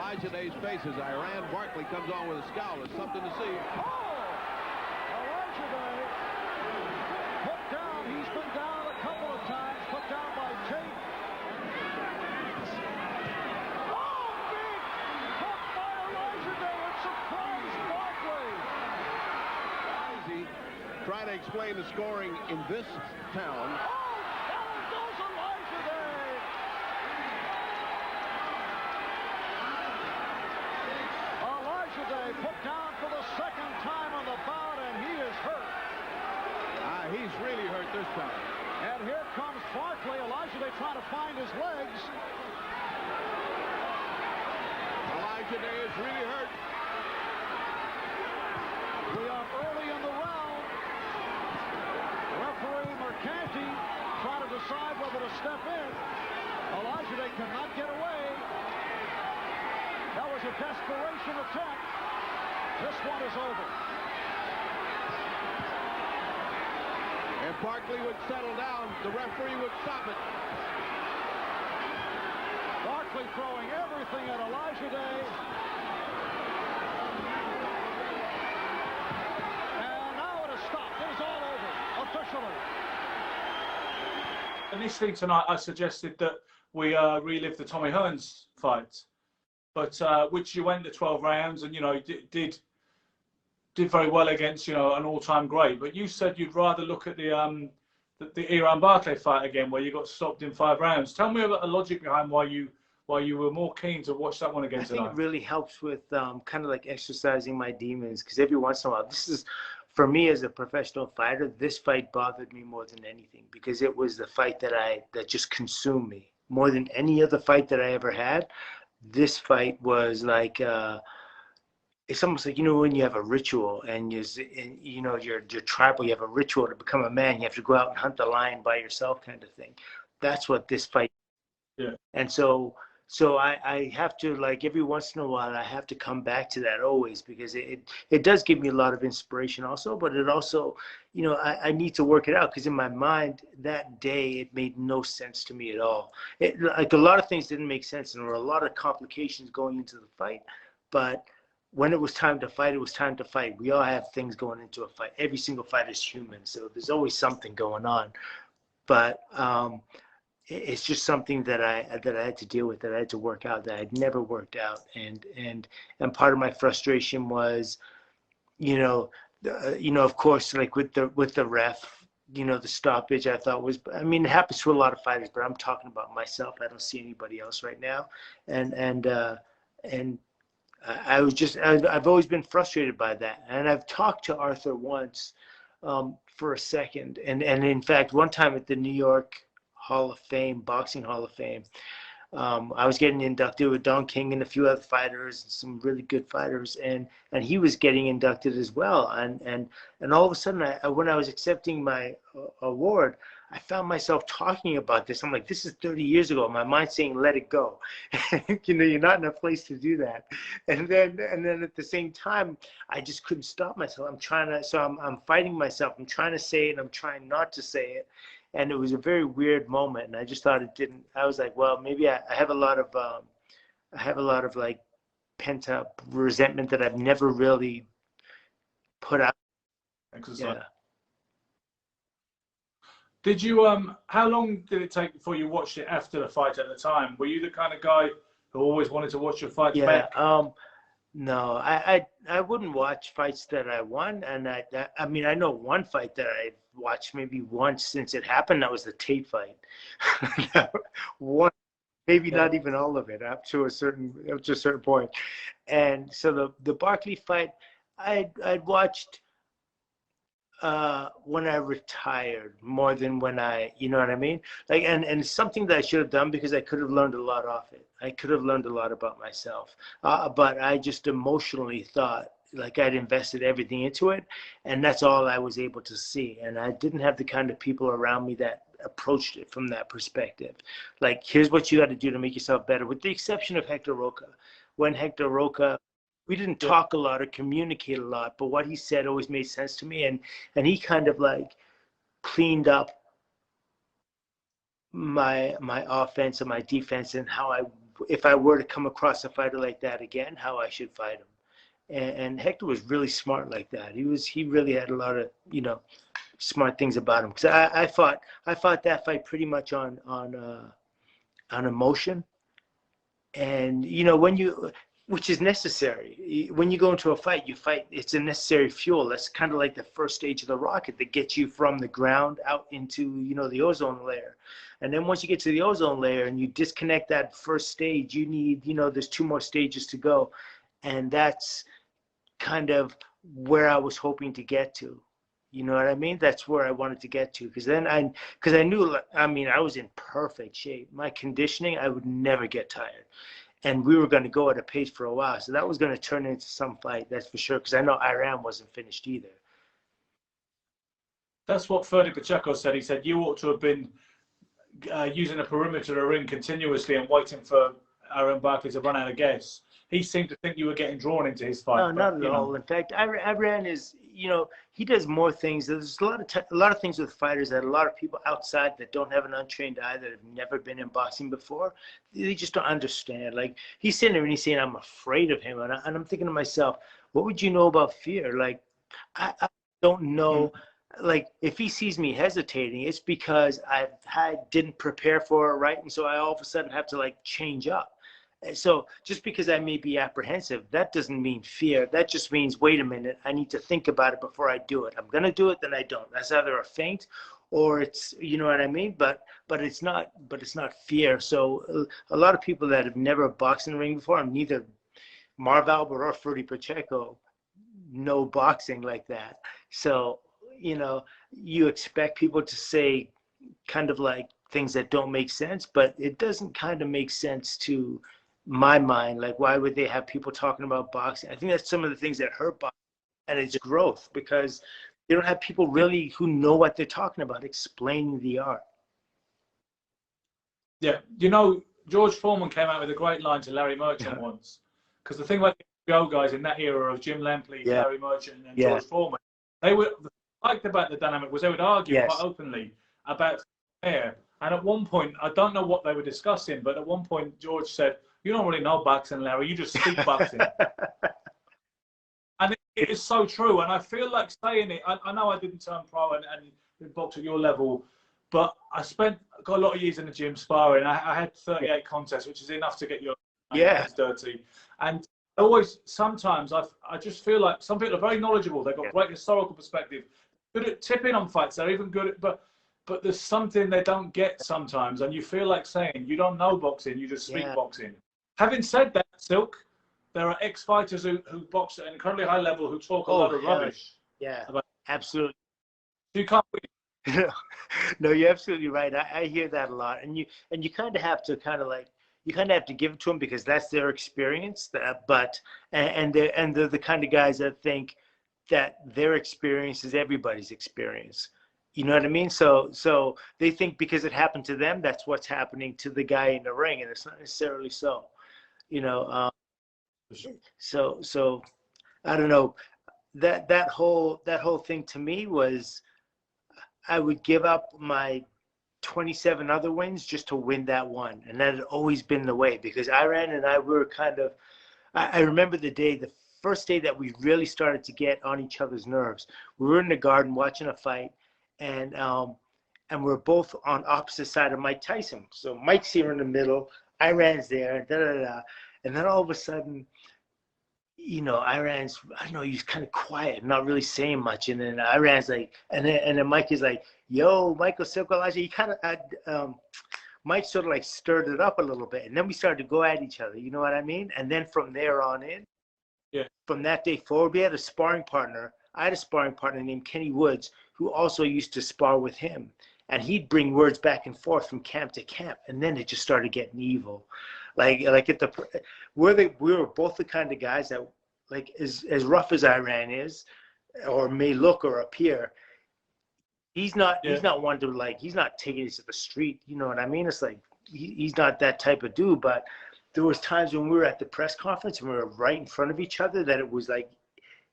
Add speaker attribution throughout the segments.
Speaker 1: Olajide's face as Iran Barkley comes on with a scowl. It's something to see.
Speaker 2: Olajide put down. He's been down a couple of times. Put down by Tate. Oh, big hook by Olajide. It surprised Barkley.
Speaker 1: Easy. Trying to explain the scoring in this town.
Speaker 2: Put down for the second time on the bout, and he is hurt.
Speaker 1: He's really hurt this time.
Speaker 2: And here comes Barkley. Olajide trying to find his legs.
Speaker 1: Olajide is really hurt.
Speaker 2: We are early in the round. Referee Mercanti trying to decide whether to step in. Olajide cannot get away. That was a desperation attempt. This one is over.
Speaker 1: If Barkley would settle down, the referee would stop it.
Speaker 2: Barkley throwing everything at Olajide. And now it is stopped. It is all over, officially.
Speaker 3: Initially tonight, I suggested that we relive the Tommy Hearns fight, but which you went to 12 rounds and, you know, did very well against, you know, an all-time great. But you said you'd rather look at the Iran Barkley fight again, where you got stopped in 5 rounds. Tell me about the logic behind why you were more keen to watch that one again tonight.
Speaker 4: I think it really helps with kind of like exercising my demons, because every once in a while, this is, for me as a professional fighter, this fight bothered me more than anything, because it was the fight that just consumed me more than any other fight that I ever had. This fight was like, it's almost like, you know, when you have a ritual and you know, you're tribal, you have a ritual to become a man, you have to go out and hunt the lion by yourself kind of thing. That's what this fight.
Speaker 3: Yeah.
Speaker 4: And so I have to, like, every once in a while, I have to come back to that always, because it does give me a lot of inspiration also, but it also, you know, I need to work it out, because in my mind that day, it made no sense to me at all. Like, a lot of things didn't make sense, and there were a lot of complications going into the fight, but when it was time to fight, it was time to fight. We all have things going into a fight. Every single fight is human, so there's always something going on. But it's just something that I had to deal with, that I had to work out, that I'd never worked out. And part of my frustration was, you know, of course, like with the ref, you know, the stoppage, I thought was, I mean, it happens to a lot of fighters, but I'm talking about myself. I don't see anybody else right now. And I've always been frustrated by that. And I've talked to Arthur once for a second. And in fact, one time at the New York Hall of Fame, Boxing Hall of Fame, I was getting inducted with Don King and a few other fighters, some really good fighters, and he was getting inducted as well. And all of a sudden, when I was accepting my award, I found myself talking about this. I'm like, this is 30 years ago. My mind's saying, let it go. You know, you're not in a place to do that. And then at the same time, I just couldn't stop myself. I'm fighting myself. I'm trying to say it. I'm trying not to say it. And it was a very weird moment. And I just thought I was like, well, maybe I have a lot of like pent up resentment that I've never really put out. Yeah.
Speaker 3: Did you how long did it take before you watched it after the fight at the time? Were you the kind of guy who always wanted to watch your fights back?
Speaker 4: No, I wouldn't watch fights that I won, and I mean, I know one fight that I watched maybe once since it happened. That was the Tate fight. One, maybe not even all of it, up to a certain point. And so the Barkley fight, I'd watched when I retired more than when you know what I mean? Like, and it's something that I should have done, because I could have learned a lot off it. I could have learned a lot about myself. But I just emotionally thought like I'd invested everything into it, and that's all I was able to see. And I didn't have the kind of people around me that approached it from that perspective. Like, here's what you got to do to make yourself better, with the exception of Hector Roca. When Hector Roca, we didn't talk a lot or communicate a lot, but what he said always made sense to me. And he kind of like cleaned up my offense and my defense and how I if I were to come across a fighter like that again, how I should fight him. And Hector was really smart like that. He really had a lot of, you know, smart things about him. Because I fought that fight pretty much on emotion. And you know, which is necessary. When you go into a fight, you fight. It's a necessary fuel. That's kind of like the first stage of the rocket that gets you from the ground out into, you know, the ozone layer. And then once you get to the ozone layer and you disconnect that first stage, you need, you know, there's 2 more stages to go. And that's kind of where I was hoping to get to. You know what I mean? That's where I wanted to get to. Because I knew, I mean, I was in perfect shape. My conditioning, I would never get tired. And we were going to go at a pace for a while. So that was going to turn into some fight, that's for sure. Because I know Iran wasn't finished either.
Speaker 3: That's what Ferdy Pacheco said. He said, you ought to have been using the perimeter of the ring continuously and waiting for Aaron Barkley to run out of gas. He seemed to think you were getting drawn into his fight.
Speaker 4: No, not at all. In fact, Iran is, you know, he does more things. There's a lot of things with fighters that a lot of people outside that don't have an untrained eye, that have never been in boxing before, they just don't understand. Like, he's sitting there and he's saying, I'm afraid of him. And I'm thinking to myself, what would you know about fear? Like, I don't know. Like, if he sees me hesitating, it's because I didn't prepare for it right. And so I all of a sudden have to, like, change up. So just because I may be apprehensive, that doesn't mean fear. That just means, wait a minute, I need to think about it before I do it. I'm going to do it, then I don't. That's either a feint or it's, you know what I mean? But it's not fear. So a lot of people that have never boxed in the ring before, and neither Marv Albert or Ferdy Pacheco know boxing like that. So, you know, you expect people to say kind of like things that don't make sense, but it doesn't kind of make sense to my mind. Like, why would they have people talking about boxing? I think that's some of the things that hurt boxing and its growth, because they don't have people really who know what they're talking about explaining the art.
Speaker 3: Yeah, you know, George Foreman came out with a great line to Larry Merchant once, because the thing about the go guys in that era of Jim Lampley, Larry Merchant, and George Foreman, they were liked about the dynamic was they would argue quite openly about hair. And at one point, I don't know what they were discussing, but at one point George said, "You don't really know boxing, Larry. You just speak boxing." And it is so true. And I feel like saying it. I know I didn't turn pro and box at your level, but I got a lot of years in the gym sparring. I had 38 contests, which is enough to get your hands dirty. And sometimes I just feel like some people are very knowledgeable. They've got great historical perspective, good at tipping on fights. They're even good at, but there's something they don't get sometimes, and you feel like saying, you don't know boxing, you just speak boxing. Having said that, Silk, there are ex-fighters who box at an incredibly high level who talk a lot of rubbish.
Speaker 4: Yeah, absolutely.
Speaker 3: You can't win.
Speaker 4: No, you're absolutely right. I hear that a lot, and you kind of have to give it to them because that's their experience. But they're the kind of guys that think that their experience is everybody's experience. You know what I mean? So they think because it happened to them, that's what's happening to the guy in the ring, and it's not necessarily so. You know, so I don't know. That whole thing to me was, I would give up my 27 other wins just to win that one, and that had always been the way, because Iran and I were kind of. I remember the first day that we really started to get on each other's nerves. We were in the garden watching a fight. And we're both on opposite side of Mike Tyson. So Mike's here in the middle, Iran's there, and then all of a sudden, you know, I don't know, he's kind of quiet, not really saying much, and then Iran's like, and then Mike is like, "Yo, Michael, Silk Olajide." He kind of Mike sort of like stirred it up a little bit, and then we started to go at each other. You know what I mean? And then from there on in, from that day forward, we had a sparring partner. I had a sparring partner named Kenny Woods, who also used to spar with him. And he'd bring words back and forth from camp to camp. And then it just started getting evil. We were both the kind of guys that, like, as rough as Iran is, or may look or appear, he's not one to, like, he's not taking it to the street. You know what I mean? It's like, he's not that type of dude. But there was times when we were at the press conference and we were right in front of each other that it was like,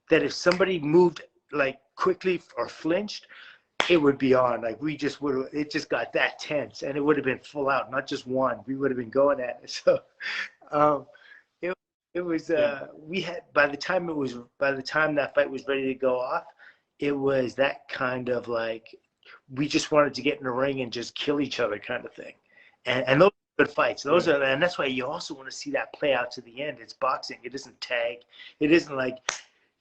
Speaker 4: that if somebody moved like quickly or flinched, it would be on. Like we just would, it just got that tense, and it would have been full out, not just one. We would have been going at it. So, um, it was we had by the time that fight was ready to go off, it was that kind of like we just wanted to get in the ring and just kill each other kind of thing, and those are good fights. Those are, and that's why you also want to see that play out to the end. It's boxing. It isn't tag. It isn't like,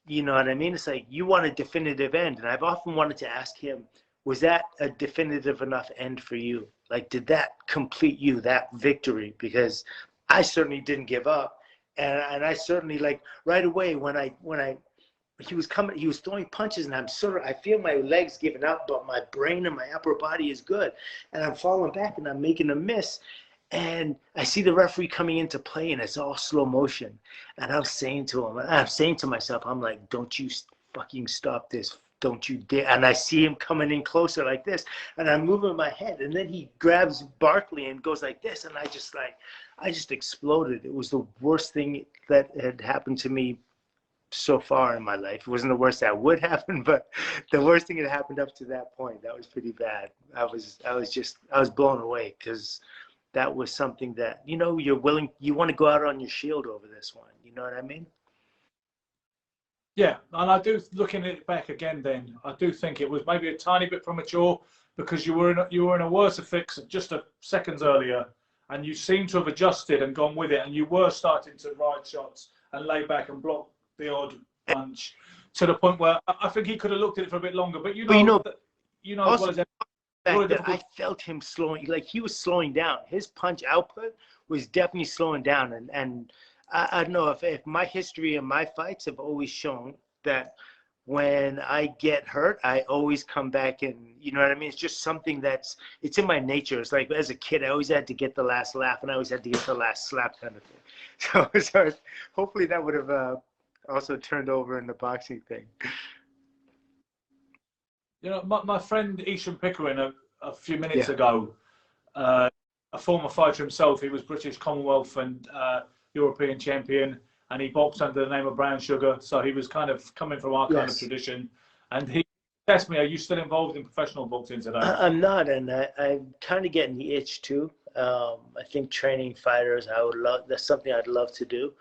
Speaker 4: you know what I mean? It's like you want a definitive end, and I've often wanted to ask him, was that a definitive enough end for you? Like, did that complete you, that victory? Because I certainly didn't give up. And I certainly, like, right away when he was throwing punches, and I feel my legs giving up, but my brain and my upper body is good. And I'm falling back and I'm making a miss. And I see the referee coming into play, and it's all slow motion. And I'm saying to myself, I'm like, don't you fucking stop this. Don't you dare. And I see him coming in closer like this, and I'm moving my head. And then he grabs Barkley and goes like this. And I just exploded. It was the worst thing that had happened to me so far in my life. It wasn't the worst that would happen, but the worst thing that happened up to that point. That was pretty bad. I was blown away, because that was something that, you know, you want to go out on your shield over this one. You know what I mean?
Speaker 3: Yeah, and I do, looking at it back again, then I do think it was maybe a tiny bit premature, because you were in a worse fix just a seconds earlier, and you seem to have adjusted and gone with it, and you were starting to ride shots and lay back and block the odd punch, to the point where I think he could have looked at it for a bit longer. But
Speaker 4: I felt him slowing, like he was slowing down. His punch output was definitely slowing down, and I don't know if my history and my fights have always shown that when I get hurt, I always come back, and you know what I mean? It's just something it's in my nature. It's like as a kid, I always had to get the last laugh, and I always had to get the last slap kind of thing. So hopefully that would have also turned over in the boxing thing.
Speaker 3: You know, my friend Ishan Pickering a few minutes ago, a former fighter himself, he was British, Commonwealth and European champion, and he boxed under the name of Brown Sugar, so he was kind of coming from our kind of tradition. And he asked me, are you still involved in professional boxing today?
Speaker 4: I'm not, and I'm kind of getting the itch too. I think training fighters, that's something I'd love to do.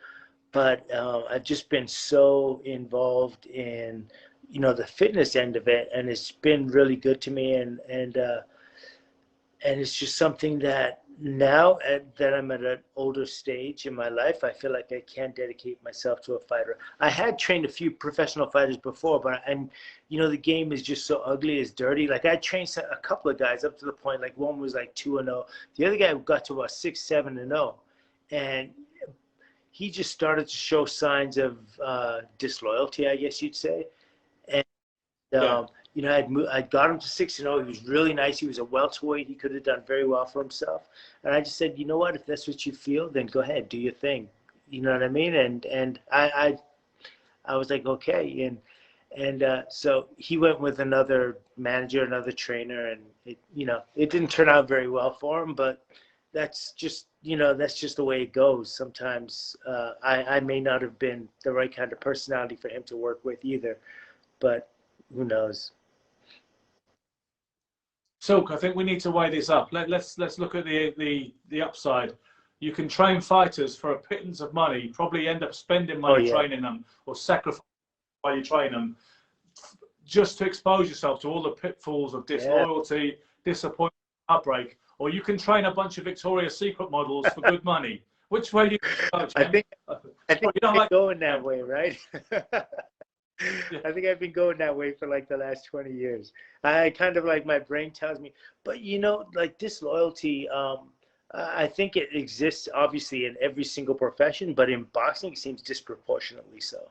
Speaker 4: But I've just been so involved in, you know, the fitness end of it, and it's been really good to me, and it's just something that now that I'm at an older stage in my life, I feel like I can dedicate myself to a fighter. I had trained a few professional fighters before, but you know, the game is just so ugly, it's dirty. Like I trained a couple of guys up to the point, like one was like 2-0, the other guy got to about 6-7-0, and he just started to show signs of disloyalty, I guess you'd say. And you know, I'd got him to 6-0. He was really nice. He was a welterweight. He could have done very well for himself. And I just said, you know what? If that's what you feel, then go ahead, do your thing. You know what I mean? And I was like, okay. And so he went with another manager, another trainer, and it didn't turn out very well for him. But that's just the way it goes. Sometimes I may not have been the right kind of personality for him to work with either. But who knows?
Speaker 3: Silk, I think we need to weigh this up. Let's look at the upside. You can train fighters for a pittance of money, probably end up spending money training them, or sacrifice while you train them, just to expose yourself to all the pitfalls of disloyalty, disappointment, heartbreak. Or you can train a bunch of Victoria's Secret models for good money. Which way do you go,
Speaker 4: I think I'm going that way, right? I think I've been going that way for like the last 20 years. I kind of like, my brain tells me, but you know, like disloyalty, I think it exists obviously in every single profession, but in boxing it seems disproportionately so.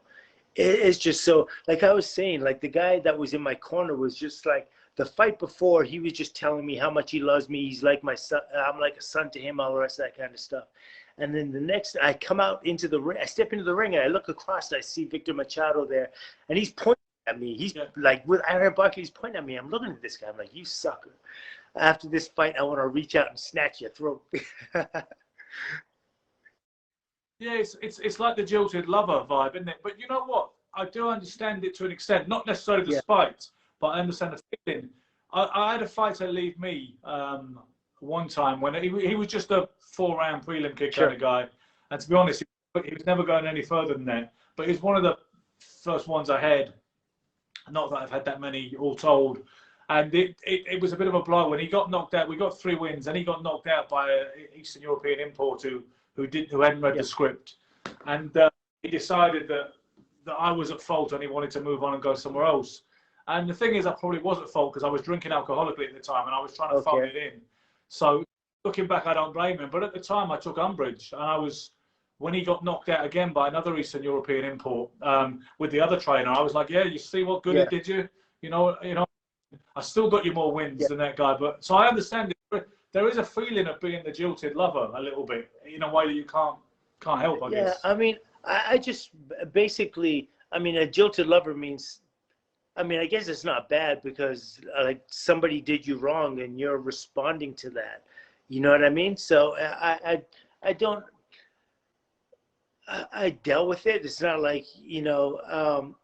Speaker 4: It's just so, like I was saying, like the guy that was in my corner was just like, the fight before, he was just telling me how much he loves me. He's like my son. I'm like a son to him, all the rest of that kind of stuff. And then the next, I come out into the ring. I step into the ring, and I look across, and I see Victor Machado there, and he's pointing at me. He's like, with Aaron Barkley, he's pointing at me. I'm looking at this guy. I'm like, you sucker. After this fight, I want to reach out and snatch your throat.
Speaker 3: Yeah, it's like the jilted lover vibe, isn't it? But you know what? I do understand it to an extent, not necessarily the spite, but I understand the feeling. I had a fighter leave me one time when he was just a 4-round prelim kick kind of guy, and to be honest, he was never going any further than that. But he's one of the first ones I had. Not that I've had that many all told. And it was a bit of a blow when he got knocked out. We got 3 wins, and he got knocked out by an Eastern European import who hadn't read the script, and he decided that I was at fault and he wanted to move on and go somewhere else. And the thing is, I probably was at fault because I was drinking alcoholically at the time and I was trying to phone it in. So looking back, I don't blame him. But at the time, I took umbrage, and when he got knocked out again by another Eastern European import with the other trainer, I was like, yeah, you see what good it did you? You know. I still got you more wins than that guy, but so I understand it. There is a feeling of being the jilted lover a little bit in a way that you can't help, I guess.
Speaker 4: Yeah, I mean, I just basically, I mean, a jilted lover means, I mean, I guess it's not bad because like somebody did you wrong and you're responding to that. You know what I mean? So I don't. I dealt with it. It's not like, you know,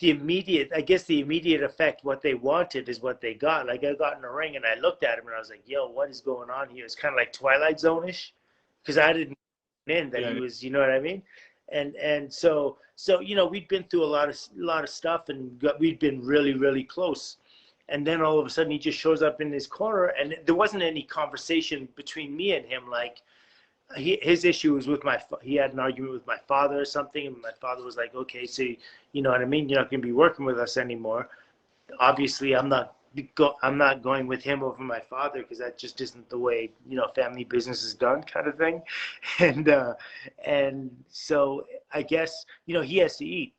Speaker 4: the immediate effect, what they wanted is what they got. Like I got in the ring and I looked at him and I was like, yo, what is going on here? It's kind of like Twilight Zone-ish because I didn't know that he was, you know what I mean? And so, you know, we'd been through a lot of stuff and we'd been really, really close. And then all of a sudden he just shows up in his corner and there wasn't any conversation between me and him. Like, his issue was with he had an argument with my father or something, and my father was like, okay, so you know what I mean, you're not going to be working with us anymore. Obviously I'm not going with him over my father because that just isn't the way, you know, family business is done, kind of thing. And so I guess, you know, he has to eat,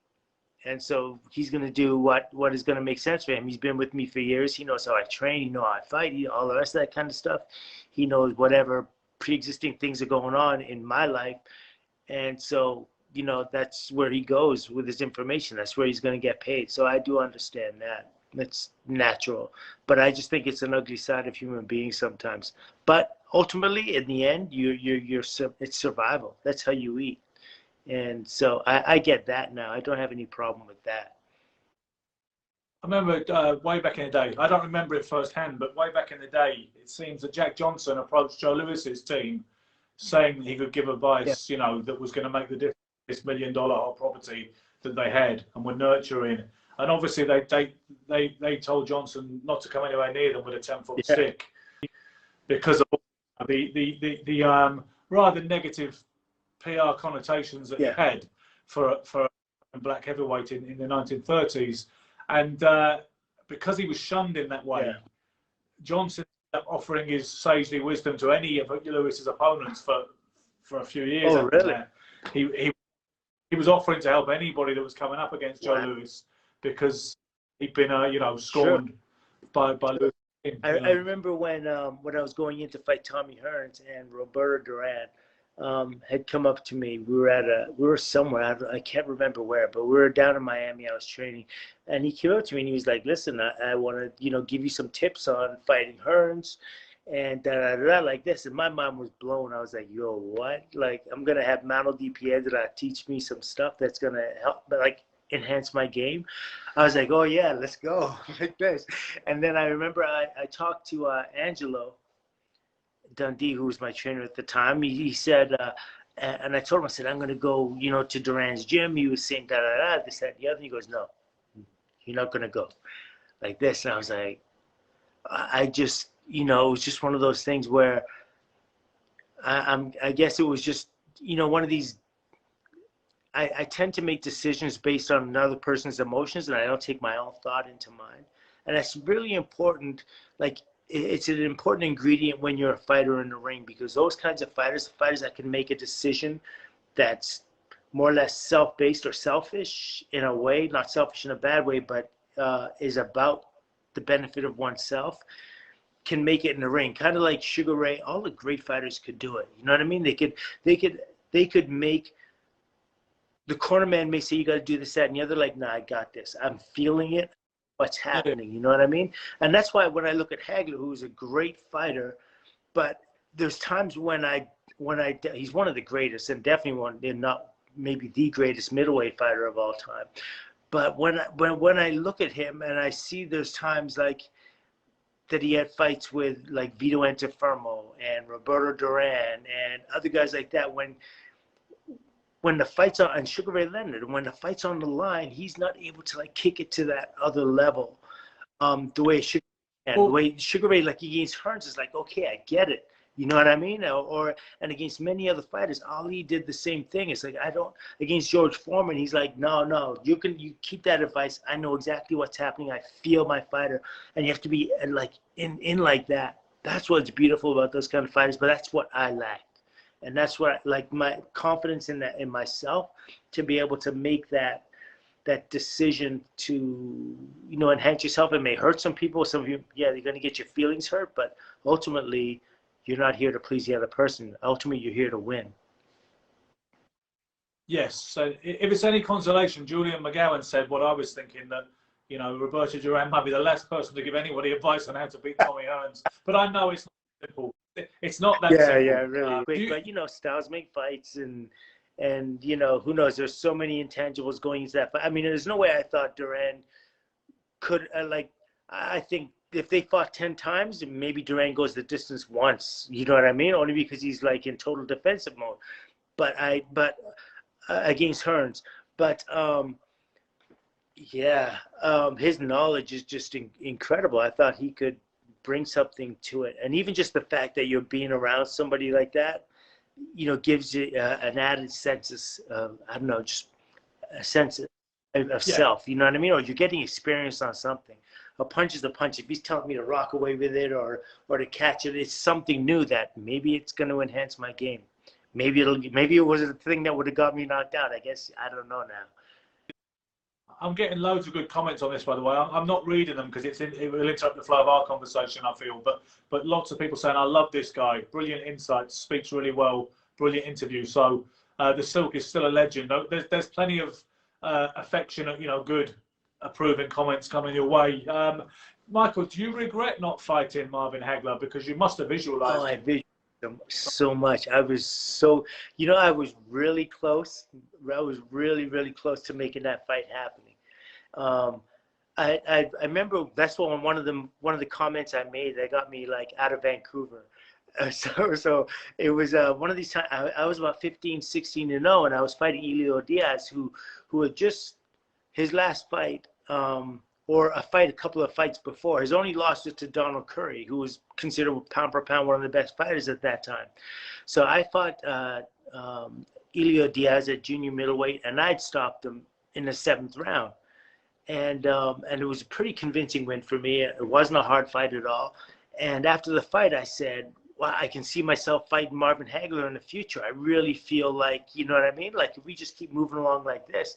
Speaker 4: and so he's going to do what is going to make sense for him. He's been with me for years. He knows how I train, he knows how I fight, all the rest of that kind of stuff. He knows whatever pre-existing things are going on in my life, and so, you know, that's where he goes with his information. That's where he's going to get paid. So I do understand that. That's natural, but I just think it's an ugly side of human beings sometimes. But ultimately, in the end, it's survival. That's how you eat, and so I get that now. I don't have any problem with that.
Speaker 3: I remember way back in the day, I don't remember it firsthand, but way back in the day, it seems that Jack Johnson approached Joe Lewis's team saying he could give advice, you know, that was going to make the difference, this $1 million hot property that they had and were nurturing. And obviously they told Johnson not to come anywhere near them with a 10-foot stick because of the rather negative PR connotations that he had for a black heavyweight in the 1930s. And because he was shunned in that way, Johnson ended up offering his sagely wisdom to any of Lewis's opponents for a few years.
Speaker 4: Oh, really?
Speaker 3: That. He was offering to help anybody that was coming up against Joe Lewis because he'd been, you know, scorned by Lewis.
Speaker 4: I remember when I was going in to fight Tommy Hearns, and Roberto Duran had come up to me. We were somewhere, I can't remember where, but we were down in Miami. I was training, and he came up to me and he was like, listen, I want to, you know, give you some tips on fighting Hearns and like this. And my mind was blown. I was like, yo, what? Like, I'm going to have Mano Di Piedra teach me some stuff that's going to help, like, enhance my game. I was like, oh yeah, let's go like this. And then I remember I talked to Angelo Dundee, who was my trainer at the time. He said, and I told him, I said, I'm going to go, you know, to Duran's gym. He was saying this, that, the other. He goes, no, you're not going to go like this. And I was like, I just, you know, it was just one of those things where I guess it was just, you know, one of these, I tend to make decisions based on another person's emotions, and I don't take my own thought into mine. And that's really important. Like, it's an important ingredient when you're a fighter in the ring, because those kinds of fighters that can make a decision that's more or less self-based or selfish in a way, not selfish in a bad way, but is about the benefit of oneself, can make it in the ring. Kind of like Sugar Ray. All the great fighters could do it. You know what I mean? They could make, the corner man may say, you got to do this, that, and the other. Like, nah, I got this. I'm feeling it. What's happening? You know what I mean? And that's why when I look at Hagler, who's a great fighter, but there's times when he's one of the greatest, and definitely one, if not maybe the greatest middleweight fighter of all time. But when I look at him and I see there's times like that he had fights with like Vito Antuofermo and Roberto Duran and other guys like that. When the fight's on, and Sugar Ray Leonard, when the fight's on the line, he's not able to like kick it to that other level. The way the way Sugar Ray, like against Hearns, is like, okay, I get it. You know what I mean? And against many other fighters, Ali did the same thing. It's like, against George Foreman, he's like, no, you keep that advice. I know exactly what's happening. I feel my fighter. And you have to be like in like that. That's what's beautiful about those kind of fighters, but that's what I lack. And that's what like my confidence in myself to be able to make that decision to, enhance yourself. It may hurt some people. Some of you, yeah, you're going to get your feelings hurt, but ultimately, you're not here to please the other person. Ultimately, you're here to win.
Speaker 3: Yes. So if it's any consolation, Julian McGowan said what I was thinking, that, Roberto Duran might be the last person to give anybody advice on how to beat Tommy Hearns. But I know it's not simple. It's not that simple.
Speaker 4: Yeah, really. But, styles make fights, and who knows? There's so many intangibles going into that. But, I mean, there's no way I thought Duran could, I think, if they fought 10 times, maybe Duran goes the distance once. You know what I mean? Only because he's like in total defensive mode. But against Hearns. But his knowledge is just incredible. I thought he could bring something to it, and even just the fact that you're being around somebody like that, gives you an added sense of I don't know, just a sense of self. You know what I mean? Or you're getting experience on something. A punch is a punch. If he's telling me to rock away with it or to catch it, it's something new that maybe it's going to enhance my game. Maybe it was a thing that would have got me knocked out. I guess I don't know now.
Speaker 3: I'm getting loads of good comments on this, by the way. I'm not reading them because it will interrupt the flow of our conversation, I feel. But lots of people saying, I love this guy. Brilliant insights. Speaks really well. Brilliant interview. So the Silk is still a legend. There's plenty of affectionate, good, approving comments coming your way. Michael, do you regret not fighting Marvin Hagler? Because you must have visualized
Speaker 4: I visualized him so much. I was I was really close. I was really, really close to making that fight happening. I remember that's one of the comments I made that got me like out of Vancouver. So it was one of these times I was about 15, 16-0, and I was fighting Elio Diaz, who had just his last fight, or a couple of fights before. His only loss was to Donald Curry, who was considered pound for pound one of the best fighters at that time. So I fought Elio Diaz at junior middleweight, and I'd stopped him in the 7th round. And it was a pretty convincing win for me. It wasn't a hard fight at all. And after the fight, I said, well, I can see myself fighting Marvin Hagler in the future. I really feel like, you know what I mean? Like if we just keep moving along like this.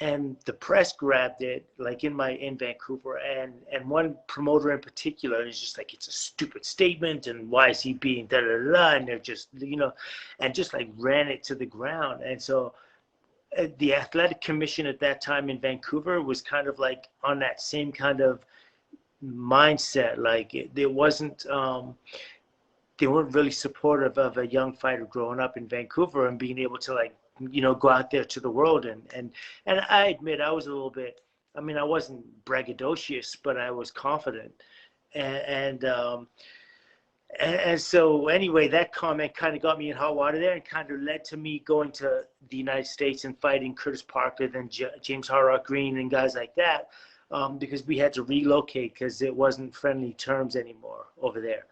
Speaker 4: And the press grabbed it, like in Vancouver, and one promoter in particular is just like, it's a stupid statement, and why is he being da da da? And they're just, and just like ran it to the ground. And so the athletic commission at that time in Vancouver was kind of like on that same kind of mindset. Like there wasn't, they weren't really supportive of a young fighter growing up in Vancouver and being able to like, go out there to the world. And I admit I was a little bit, I mean, I wasn't braggadocious, but I was confident. And so anyway, that comment kind of got me in hot water there and kind of led to me going to the United States and fighting Curtis Parker, then James Harrock Green and guys like that, because we had to relocate because it wasn't friendly terms anymore over there.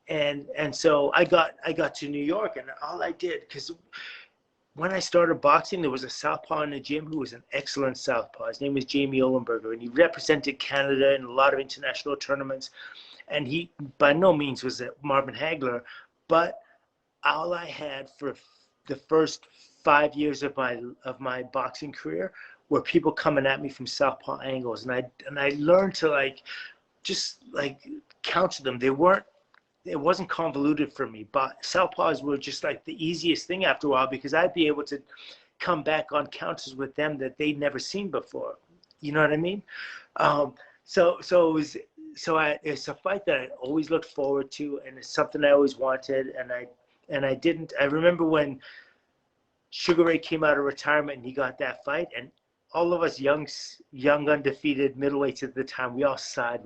Speaker 4: And so I got to New York, and all I did, because when I started boxing, there was a southpaw in the gym who was an excellent southpaw. His name was Jamie Olenberger, and he represented Canada in a lot of international tournaments. And he, by no means was a Marvin Hagler, but all I had for the first 5 years of my boxing career were people coming at me from southpaw angles, and I learned to just counter them. It wasn't convoluted for me, but southpaws were just like the easiest thing after a while, because I'd be able to come back on counters with them that they'd never seen before. You know what I mean? So it's a fight that I always looked forward to, and it's something I always wanted. And I remember when Sugar Ray came out of retirement and he got that fight, and all of us young undefeated middleweights at the time, we all sighed.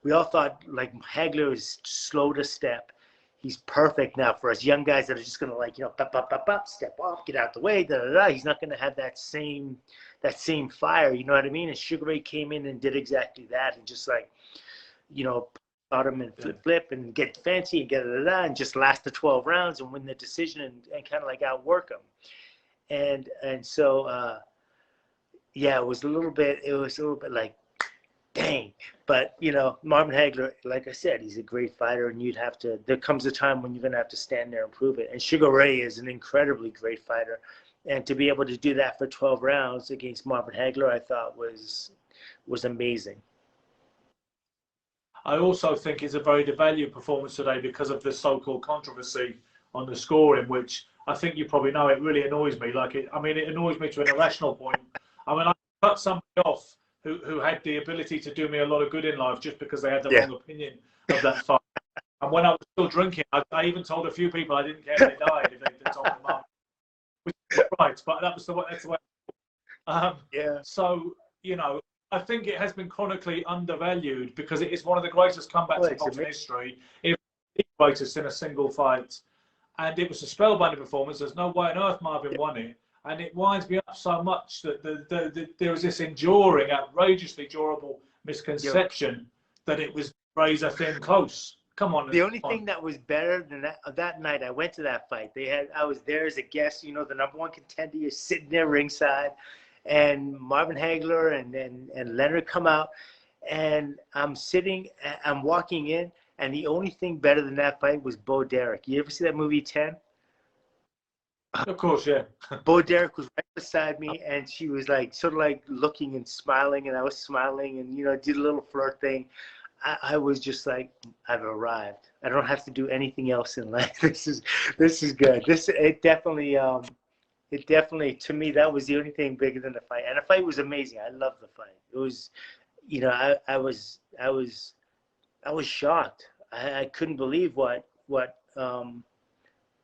Speaker 4: we all thought like Hagler is slow to step. He's perfect now for us young guys that are just gonna like, you know, pop, pop, pop, pop, step off, get out the way, da da da. He's not gonna have that same fire, you know what I mean? And Sugar Ray came in and did exactly that, and just like, you know, out him and flip and get fancy and get da da da, and just last the 12 rounds and win the decision and kind of like outwork him. And so yeah, it was a little bit like, dang. But, you know, Marvin Hagler, like I said, he's a great fighter, and there comes a time when you're going to have to stand there and prove it. And Sugar Ray is an incredibly great fighter. And to be able to do that for 12 rounds against Marvin Hagler, I thought was amazing.
Speaker 3: I also think it's a very devalued performance today because of the so-called controversy on the scoring, which I think you probably know it really annoys me. Like, it annoys me to an irrational point. I mean, I cut somebody off who had the ability to do me a lot of good in life just because they had the wrong opinion of that fight. And when I was still drinking, I even told a few people I didn't care if they died if they told them up. Which is right, but that's the way. So, you know, I think it has been chronically undervalued because it is one of the greatest comebacks in boxing history, if the greatest in a single fight. And it was a spellbinding performance. There's no way on earth Marvin won it. And it winds me up so much that there is this enduring, outrageously durable misconception that it was razor thin close. Come on.
Speaker 4: The only thing that was better than that night, I went to that fight. I was there as a guest. You know, the #1 contender is sitting there ringside, and Marvin Hagler and Leonard come out, and I'm walking in, and the only thing better than that fight was Bo Derek. You ever see that movie 10?
Speaker 3: Of course, yeah.
Speaker 4: Bo Derek was right beside me, and she was like sort of like looking and smiling, and I was smiling, and, you know, did a little flirt thing. I was just like, I've arrived. I don't have to do anything else in life. This is good. It definitely to me, that was the only thing bigger than the fight. And the fight was amazing. I loved the fight. It was, you know, I was shocked. I couldn't believe what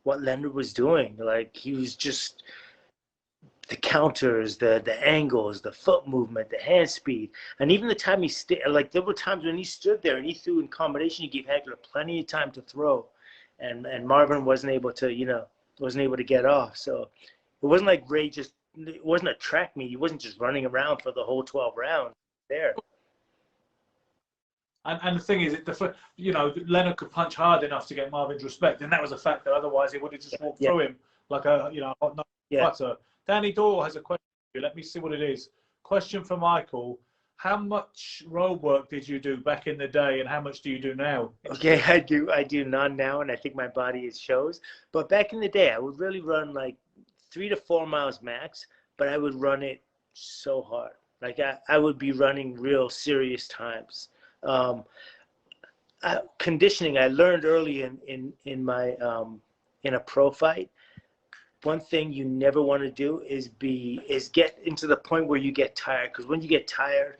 Speaker 4: Leonard was doing. Like, he was just the counters, the angles, the foot movement, the hand speed, and even the time like, there were times when he stood there and he threw in combination. He gave Hagler plenty of time to throw, and Marvin wasn't able to get off. So it wasn't like it wasn't a track meet. He wasn't just running around for the whole 12 rounds there.
Speaker 3: And the thing is, you know, Leonard could punch hard enough to get Marvin's respect, and that was a factor. Otherwise, he would have just walked through him like a, you know, hot butter. Danny Doyle has a question for you. Let me see what it is. Question for Michael: how much road work did you do back in the day, and how much do you do now?
Speaker 4: Okay, I do none now, and I think my body shows. But back in the day, I would really run like 3 to 4 miles max, but I would run it so hard. Like, I would be running real serious times. Conditioning, I learned early in my in a pro fight. One thing you never want to do is get into the point where you get tired, because when you get tired,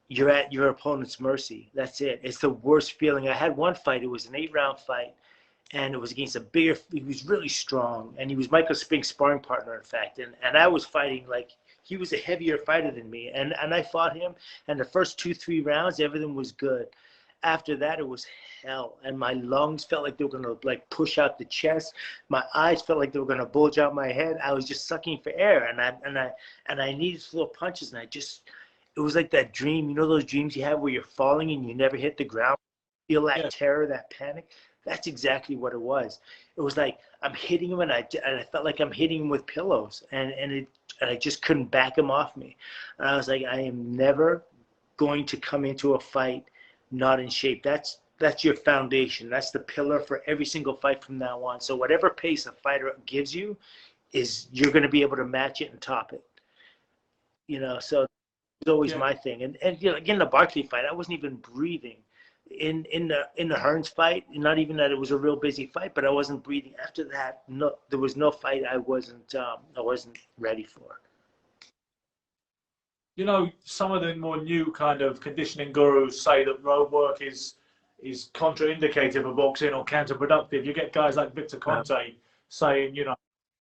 Speaker 4: you're at your opponent's mercy. That's it. It's the worst feeling. I had one fight. It was an 8-round fight, and it was against he was really strong, and he was Michael Spink's sparring partner, in fact. And I was fighting like, he was a heavier fighter than me, and I fought him. And the first 2-3 rounds, everything was good. After that, it was hell, and my lungs felt like they were gonna like push out the chest. My eyes felt like they were gonna bulge out my head. I was just sucking for air, and I needed to throw punches, and it was like that dream. You know those dreams you have where you're falling and you never hit the ground? Feel that terror, that panic. That's exactly what it was. It was like I'm hitting him, and I felt like I'm hitting him with pillows, and I just couldn't back him off me. And I was like, I am never going to come into a fight not in shape. That's your foundation. That's the pillar for every single fight from now on. So whatever pace a fighter gives you, you're going to be able to match it and top it. You know, so it's always my thing. And you know, again, the Barkley fight, I wasn't even breathing. In the Hearns fight, not even that it was a real busy fight, but I wasn't breathing. After that, no, there was no fight I wasn't ready for.
Speaker 3: You know, some of the more new kind of conditioning gurus say that road work is contraindicated for boxing or counterproductive. You get guys like Victor Conte saying, you know,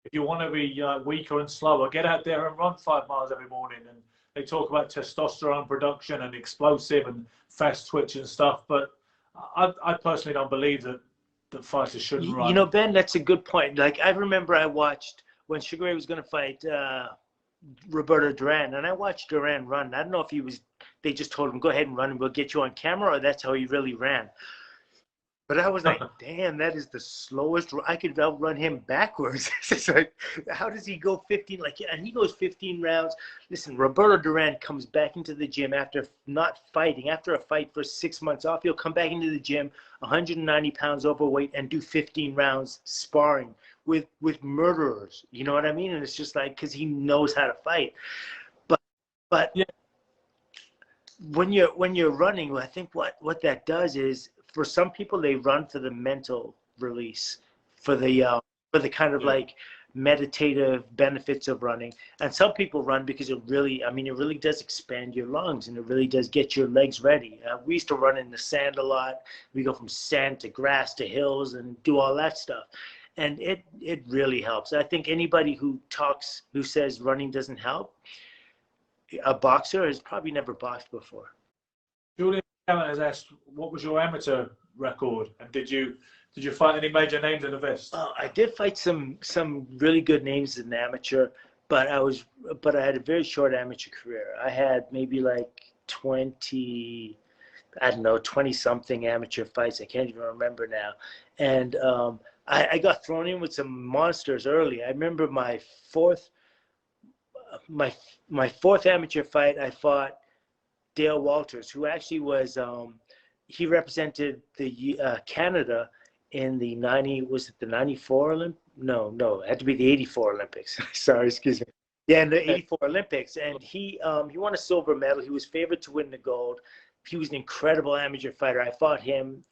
Speaker 3: if you want to be weaker and slower, get out there and run 5 miles every morning. And they talk about testosterone production and explosive and fast twitch and stuff. But I personally don't believe that fighters shouldn't run.
Speaker 4: You know, Ben, that's a good point. Like, I remember I watched when Sugar Ray was going to fight Roberto Duran, and I watched Duran run. I don't know if they just told him, go ahead and run and we'll get you on camera, or that's how he really ran. But I was like, damn, that is the slowest. I could outrun him backwards. It's like, how does he go 15? Like, and he goes 15 rounds. Listen, Roberto Duran comes back into the gym after not fighting, after a fight for 6 months off. He'll come back into the gym, 190 pounds overweight, and do 15 rounds sparring with murderers. You know what I mean? And it's just like, because he knows how to fight. But yeah. When you're running, I think what that does is, for some people, they run for the mental release, for the kind of like meditative benefits of running. And some people run because it really does expand your lungs, and it really does get your legs ready. We used to run in the sand a lot. We go from sand to grass to hills and do all that stuff. And it really helps. I think anybody who says running doesn't help, a boxer has probably never boxed before.
Speaker 3: Julian has asked, what was your amateur record, and did you fight any major names in the vest?
Speaker 4: I did fight some really good names as an amateur, but I had a very short amateur career. I had maybe like 20 something amateur fights. I can't even remember now. And I got thrown in with some monsters early. I remember my fourth amateur fight, I fought Dale Walters, who actually was he represented the Canada in the 94 Olympics? No, it had to be the 84 Olympics. Sorry, excuse me. Yeah, in the 84 Olympics, and he won a silver medal. He was favored to win the gold. He was an incredible amateur fighter. I fought him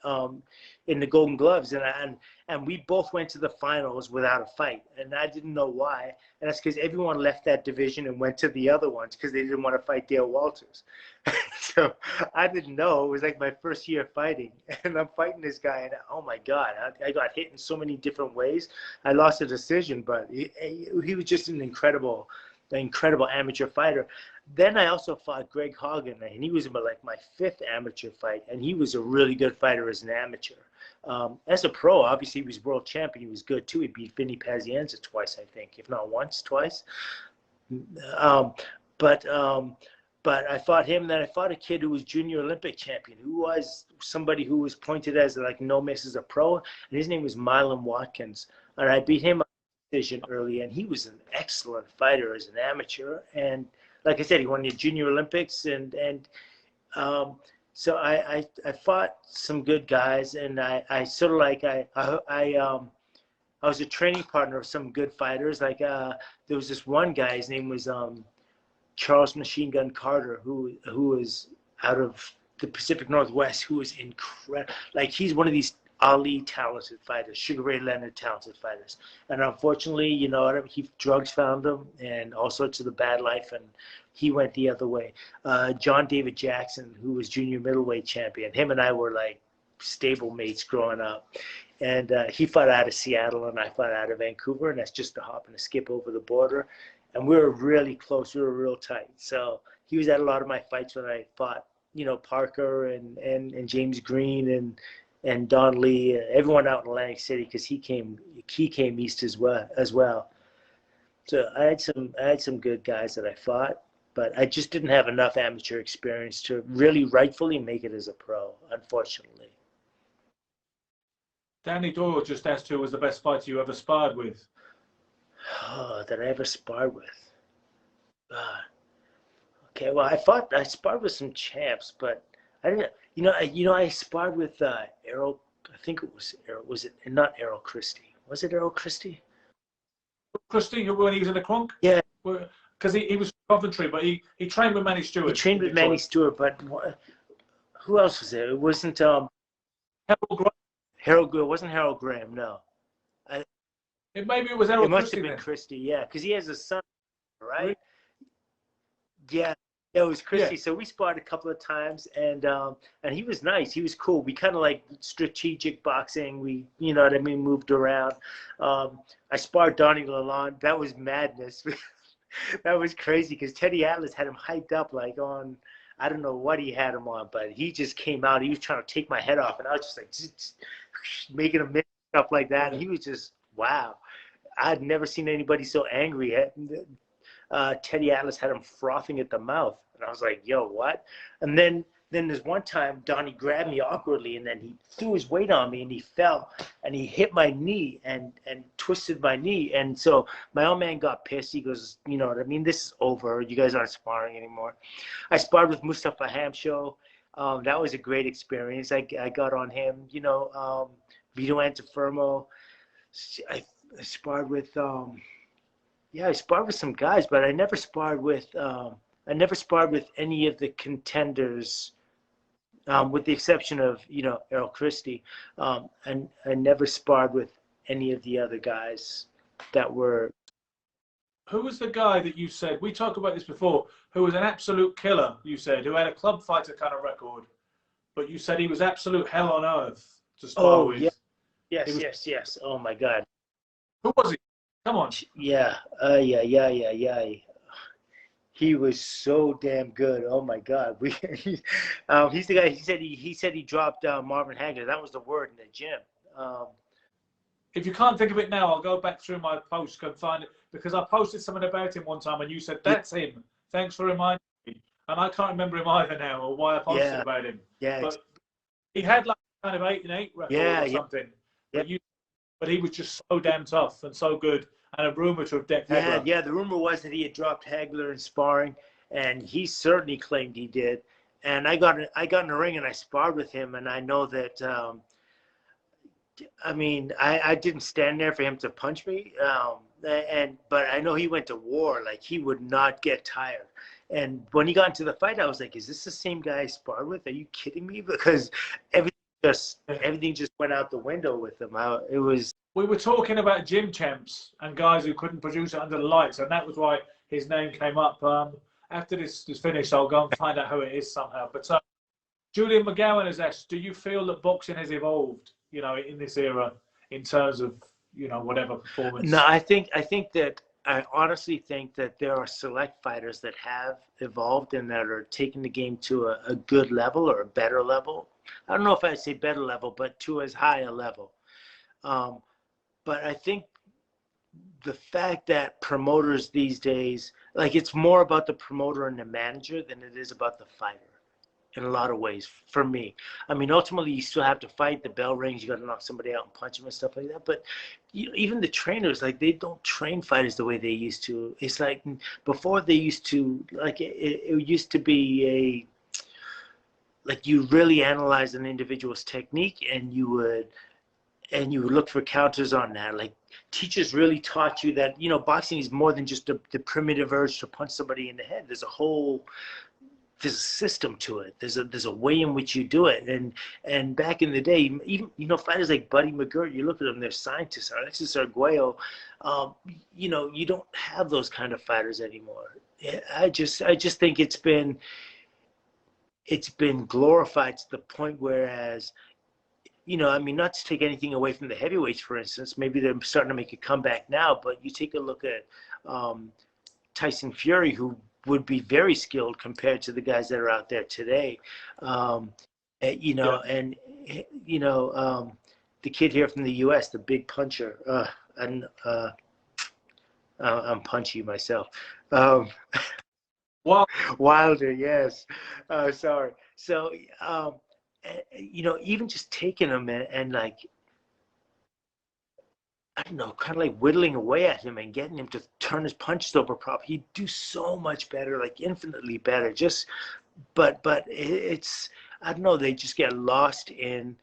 Speaker 4: in the Golden Gloves, and we both went to the finals without a fight, and I didn't know why. And that's because everyone left that division and went to the other ones because they didn't want to fight Dale Walters. So I didn't know. It was like my first year fighting, and I'm fighting this guy, and oh my God, I got hit in so many different ways. I lost a decision, but he was just an incredible amateur fighter. Then I also fought Greg Hogan, and he was like my fifth amateur fight, and he was a really good fighter as an amateur. As a pro, obviously, he was world champion. He was good too. He beat Vinny Pazienza twice, I think, if not once, twice. But I fought him. Then I fought a kid who was junior Olympic champion, who was somebody who was pointed as like no miss as a pro, and his name was Milan Watkins. And I beat him decision early, and he was an excellent fighter as an amateur. And like I said, he won the Junior Olympics, and so I fought some good guys, and I sort of like I was a training partner of some good fighters. Like there was this one guy, his name was Charles Machine Gun Carter, who was out of the Pacific Northwest, who was incredible. Like, he's one of these Ali talented fighters, Sugar Ray Leonard talented fighters. And unfortunately, you know, drugs found him and all sorts of the bad life, and he went the other way. John David Jackson, who was junior middleweight champion, him and I were like stable mates growing up. And he fought out of Seattle and I fought out of Vancouver, and that's just a hop and a skip over the border. And we were really close. We were real tight. So he was at a lot of my fights when I fought, you know, Parker and James Green and Don Lee, everyone out in Atlantic City, because he came east as well. So I had some good guys that I fought, but I just didn't have enough amateur experience to really rightfully make it as a pro, unfortunately.
Speaker 3: Danny Doyle just asked who was the best fighter you ever sparred with.
Speaker 4: Oh, that I ever sparred with. Okay, well, I sparred with some champs, but I didn't. You know, I sparred with Errol. I think it was Errol. Was it not Errol Christie? Was it Errol Christie?
Speaker 3: Christie, when he was in the Cronk?
Speaker 4: Yeah.
Speaker 3: Because he was from Coventry, but he trained with Manny Stewart.
Speaker 4: He trained with Manny Stewart, but who else was there? It wasn't
Speaker 3: Harold Graham.
Speaker 4: It wasn't Harold Graham, no.
Speaker 3: Maybe it was Errol Christie.
Speaker 4: It must have been Christie, yeah, because he has a son, right? Yeah, it was Christie. Yeah. So we sparred a couple of times, and he was nice. He was cool. We kind of like strategic boxing. We, you know what I mean, moved around. I sparred Donnie Lalonde. That was madness. That was crazy because Teddy Atlas had him hyped up like on, I don't know what he had him on, but he just came out. He was trying to take my head off, and I was just like making him miss stuff like that. And he was just, wow. I'd never seen anybody so angry. Teddy Atlas had him frothing at the mouth. And I was like, yo, what? And then there's one time Donnie grabbed me awkwardly, and then he threw his weight on me, and he fell, and he hit my knee and twisted my knee. And so my old man got pissed. He goes, you know what I mean? This is over. You guys aren't sparring anymore. I sparred with Mustafa Hamsho. That was a great experience. I got on him. You know, Vito Antifermo. I sparred with I sparred with some guys, but I never sparred with any of the contenders, with the exception of, you know, Errol Christie. And I never sparred with any of the other guys that were.
Speaker 3: Who was the guy that you said, we talked about this before, who was an absolute killer, you said, who had a club fighter kind of record, but you said he was absolute hell on earth to spar with?
Speaker 4: Yeah. Yes. Oh my God.
Speaker 3: Who was he? Come on.
Speaker 4: Yeah. He was so damn good. Oh my God. He's the guy. He said he dropped Marvin Hagler. That was the word in the gym.
Speaker 3: If you can't think of it now, I'll go back through my post and find it, because I posted something about him one time and you said, that's him. Thanks for reminding me. And I can't remember him either now, or why I posted about him.
Speaker 4: Yeah.
Speaker 3: But he had like kind of 8-8 record or something.
Speaker 4: Yeah.
Speaker 3: But he was just so damn tough and so good. And a rumor to have decked Hagler.
Speaker 4: Yeah, the rumor was that he had dropped Hagler in sparring, and he certainly claimed he did. And I got in the ring and I sparred with him, and I know that. I mean, I didn't stand there for him to punch me, but I know he went to war. Like, he would not get tired. And when he got into the fight, I was like, "Is this the same guy I sparred with? Are you kidding me?" Because everything just went out the window with him. It was.
Speaker 3: We were talking about gym champs and guys who couldn't produce it under the lights, and that was why his name came up. After this is finished, I'll go and find out who it is somehow. But Julian McGowan has asked, do you feel that boxing has evolved, you know, in this era in terms of, you know, whatever performance?
Speaker 4: No, I honestly think that there are select fighters that have evolved and that are taking the game to a good level or a better level. I don't know if I'd say better level, but to as high a level. But I think the fact that promoters these days, like, it's more about the promoter and the manager than it is about the fighter in a lot of ways, for me. I mean, ultimately, you still have to fight. The bell rings. You got to knock somebody out and punch them and stuff like that. But even the trainers, like, they don't train fighters the way they used to. It's like before they used to, like, it used to be like, you really analyze an individual's technique, and you would look for counters on that. Like, teachers really taught you that, you know, boxing is more than just the primitive urge to punch somebody in the head. There's a system to it. There's a way in which you do it. And back in the day, even, you know, fighters like Buddy McGirt, you look at them, they're scientists. Alexis Arguello, you know, you don't have those kind of fighters anymore. I just think it's been glorified to the point, whereas, you know, I mean, not to take anything away from the heavyweights, for instance, maybe they're starting to make a comeback now, but you take a look at Tyson Fury, who would be very skilled compared to the guys that are out there today. You know, and, you know, the kid here from the U.S., the big puncher, and I'm punchy myself. Wilder, yes. Sorry. So, you know, even just taking him and like, I don't know, kind of like whittling away at him and getting him to turn his punches over proper, he'd do so much better, like infinitely better. But it's, I don't know, they just get lost in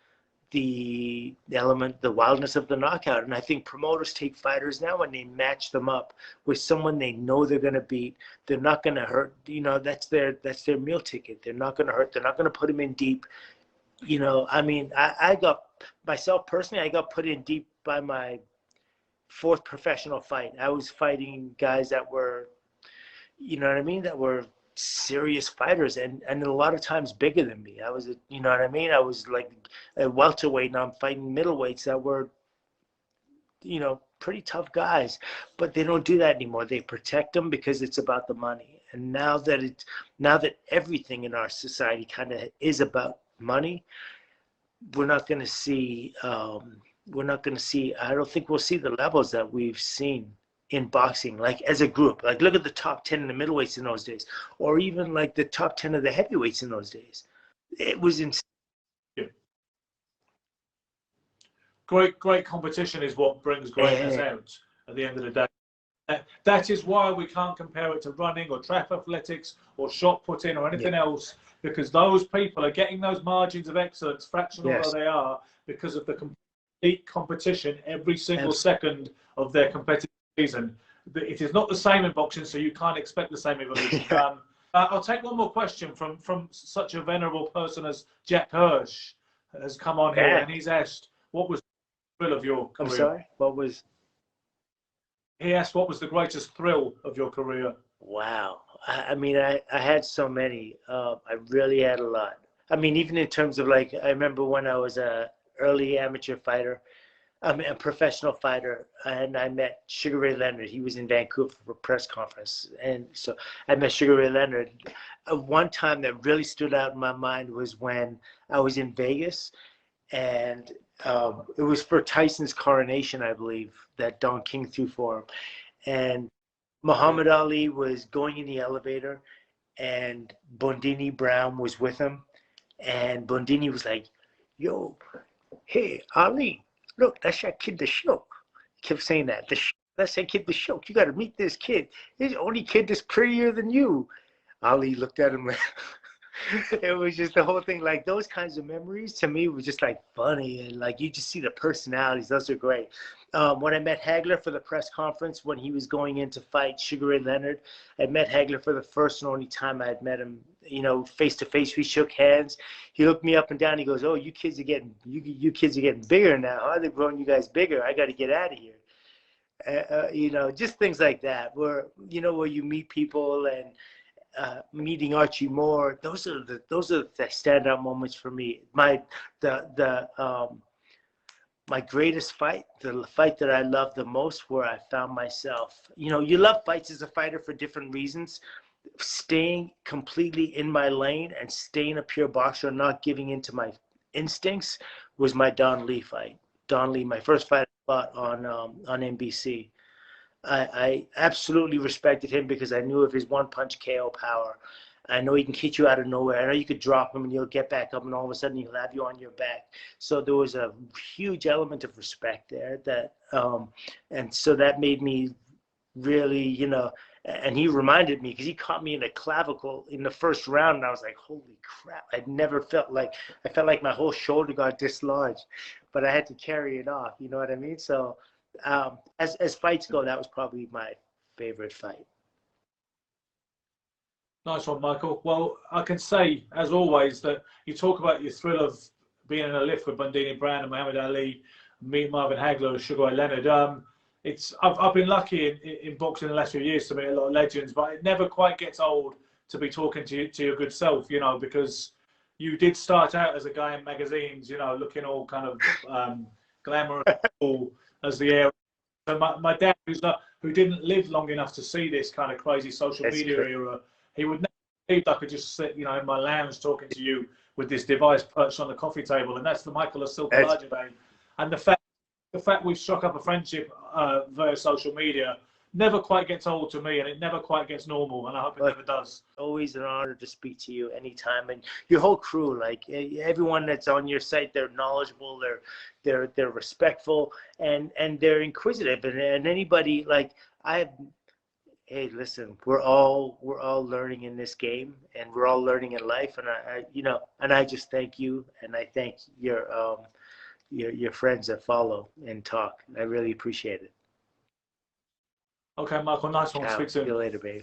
Speaker 4: the element, the wildness of the knockout. And I think promoters take fighters now and they match them up with someone they know they're going to beat. They're not going to hurt. You know, that's their meal ticket. They're not going to hurt. They're not going to put him in deep. You know, I mean, I got, myself personally, I got put in deep by my fourth professional fight. I was fighting guys that were, you know what I mean, that were serious fighters and a lot of times bigger than me. I was, you know what I mean? I was like a welterweight, and I'm fighting middleweights that were, you know, pretty tough guys, but they don't do that anymore. They protect them because it's about the money. And now that everything in our society kind of is about money, we're not going to see. I don't think we'll see the levels that we've seen in boxing, like as a group. Like look at the top 10 in the middleweights in those days, or even like the top 10 of the heavyweights in those days. It was insane.
Speaker 3: Great competition is what brings greatness out at the end of the day. That is why we can't compare it to running or track athletics or shot putting or anything else, because those people are getting those margins of excellence, fractional though they are, because of the complete competition every single second of their competitive season. It is not the same in boxing, so you can't expect the same evolution. I'll take one more question from such a venerable person as Jack Hirsch has come on here, and he's asked, what was the thrill of your career?
Speaker 4: I'm sorry? What was...
Speaker 3: He asked, what was the greatest thrill of your career?
Speaker 4: Wow. I mean, I had so many. I really had a lot. I mean, even in terms of like, I remember when I was a early amateur fighter, I mean, a professional fighter, and I met Sugar Ray Leonard. He was in Vancouver for a press conference. And so I met Sugar Ray Leonard. One time that really stood out in my mind was when I was in Vegas, and it was for Tyson's coronation, I believe, that Don King threw for him. And Muhammad Ali was going in the elevator, and Bondini Brown was with him. And Bondini was like, yo, hey, Ali, look, that's that kid, the Shook. He kept saying that. That's that kid, the Shook. You got to meet this kid. He's the only kid that's prettier than you. Ali looked at him like, it was just the whole thing. Like those kinds of memories to me were just like funny, and like you just see the personalities. Those are great. When I met Hagler for the press conference when he was going in to fight Sugar Ray Leonard, I met Hagler for the first and only time I had met him. You know, face to face, we shook hands. He looked me up and down. He goes, "Oh, you kids are getting bigger now. Huh? They're growing you guys bigger. I got to get out of here." You know, just things like that, where you meet people and. Meeting Archie Moore, those are the standout moments for me. My greatest fight, the fight that I loved the most, where I found myself. You know, you love fights as a fighter for different reasons. Staying completely in my lane and staying a pure boxer, not giving into my instincts, was my Don Lee fight. Don Lee, my first fight I fought on NBC. I absolutely respected him because I knew of his one-punch KO power. I know he can hit you out of nowhere. I know you could drop him and you'll get back up and all of a sudden he'll have you on your back. So there was a huge element of respect there and so that made me really, and he reminded me because he caught me in a clavicle in the first round and I was like, holy crap. I felt like my whole shoulder got dislodged, but I had to carry it off. You know what I mean? So as fights go, that was probably my favorite fight.
Speaker 3: Nice one, Michael. Well, I can say, as always, that you talk about your thrill of being in a lift with Bondini Brown and Muhammad Ali, meet Marvin Hagler and Sugar Ray Leonard. I've been lucky in boxing in the last few years to meet a lot of legends, but it never quite gets old to be talking to your good self, because you did start out as a guy in magazines, looking all kind of glamorous as the air. So my dad, who didn't live long enough to see this kind of crazy social media era, he would never believe I could just sit, in my lounge talking to you with this device perched on the coffee table, and that's the Michael of Silk Olajide. And the fact we've struck up a friendship via social media never quite gets old to me, and it never quite gets normal, and I hope it never does.
Speaker 4: Always an honor to speak to you anytime, and your whole crew, like everyone that's on your site, they're knowledgeable, they're respectful, and they're inquisitive, and anybody like hey, listen, we're all learning in this game, and we're all learning in life, and I just thank you, and I thank your friends that follow and talk. I really appreciate it.
Speaker 3: Okay, Michael, nice one. Speak soon.
Speaker 4: See you later, babe.